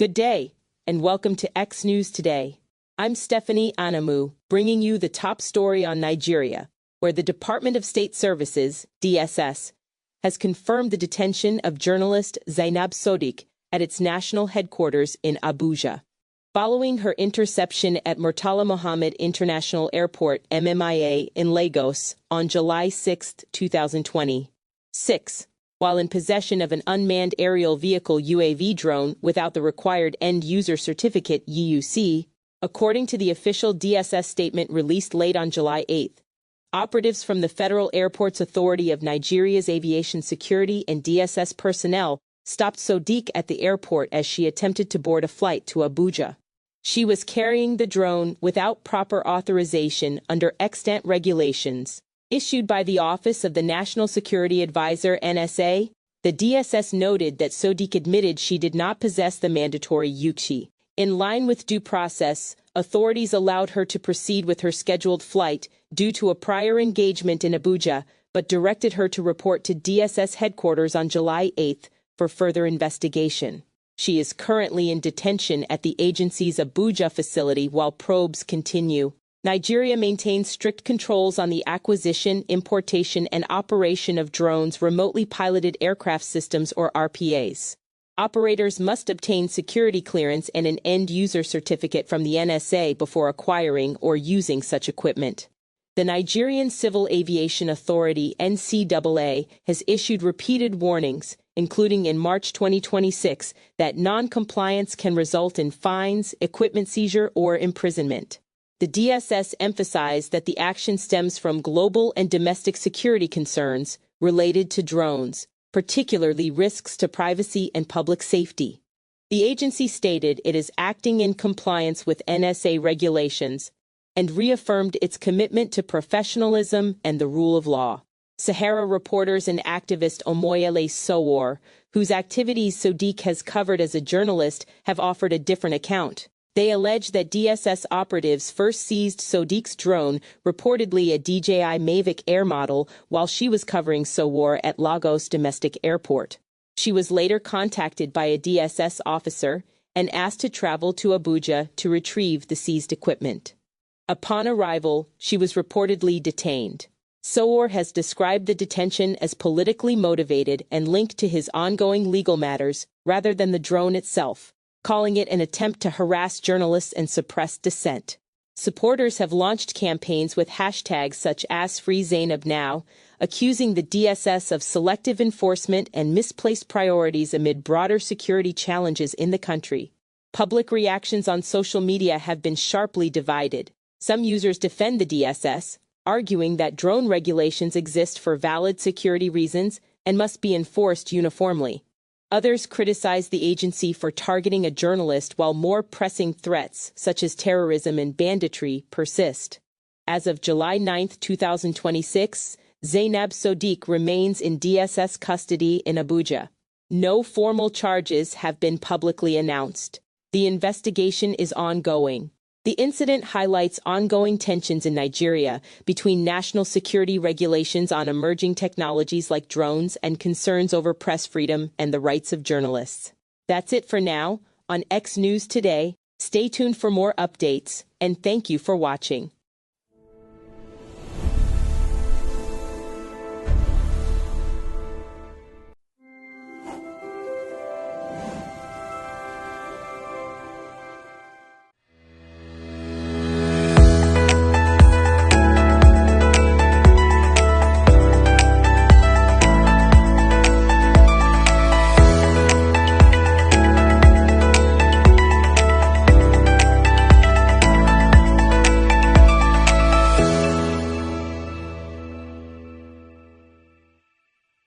Good day, and welcome to X News Today. I'm Stephanie Anamu, bringing you the top story on Nigeria, where the Department of State Services, DSS, has confirmed the detention of journalist Zainab Sodiq at its national headquarters in Abuja. Following her interception at Murtala Muhammed International Airport, MMIA, in Lagos on July 6, 2026, while in possession of an unmanned aerial vehicle UAV drone without the required end-user certificate (EUC), according to the official DSS statement released late on July 8. Operatives from the Federal Airports Authority of Nigeria's Aviation Security and DSS personnel stopped Sodiq at the airport as she attempted to board a flight to Abuja. She was carrying the drone without proper authorization under extant regulations issued by the Office of the National Security Advisor (NSA). The DSS noted that Sodiq admitted she did not possess the mandatory EUC. In line with due process, authorities allowed her to proceed with her scheduled flight due to a prior engagement in Abuja, but directed her to report to DSS headquarters on July 8 for further investigation. She is currently in detention at the agency's Abuja facility while probes continue. Nigeria maintains strict controls on the acquisition, importation, and operation of drones, remotely piloted aircraft systems or RPAs. Operators must obtain security clearance and an end-user certificate from the NSA before acquiring or using such equipment. The Nigerian Civil Aviation Authority (NCAA) has issued repeated warnings, including in March 2026, that non-compliance can result in fines, equipment seizure, or imprisonment. The DSS emphasized that the action stems from global and domestic security concerns related to drones, particularly risks to privacy and public safety. The agency stated it is acting in compliance with NSA regulations and reaffirmed its commitment to professionalism and the rule of law. Sahara reporters and activist Omoyele Sowore, whose activities Sodiq has covered as a journalist, have offered a different account. They allege that DSS operatives first seized Sodiq's drone, reportedly a DJI Mavic Air model, while she was covering Sowore at Lagos Domestic Airport. She was later contacted by a DSS officer and asked to travel to Abuja to retrieve the seized equipment. Upon arrival, she was reportedly detained. Sowore has described the detention as politically motivated and linked to his ongoing legal matters rather than the drone itself, calling it an attempt to harass journalists and suppress dissent. Supporters have launched campaigns with hashtags such as Free Zainab Now, accusing the DSS of selective enforcement and misplaced priorities amid broader security challenges in the country. Public reactions on social media have been sharply divided. Some users defend the DSS, arguing that drone regulations exist for valid security reasons and must be enforced uniformly. Others criticize the agency for targeting a journalist while more pressing threats, such as terrorism and banditry, persist. As of July 9, 2026, Zainab Sodiq remains in DSS custody in Abuja. No formal charges have been publicly announced. The investigation is ongoing. The incident highlights ongoing tensions in Nigeria between national security regulations on emerging technologies like drones and concerns over press freedom and the rights of journalists. That's it for now on X News Today. Stay tuned for more updates, and thank you for watching.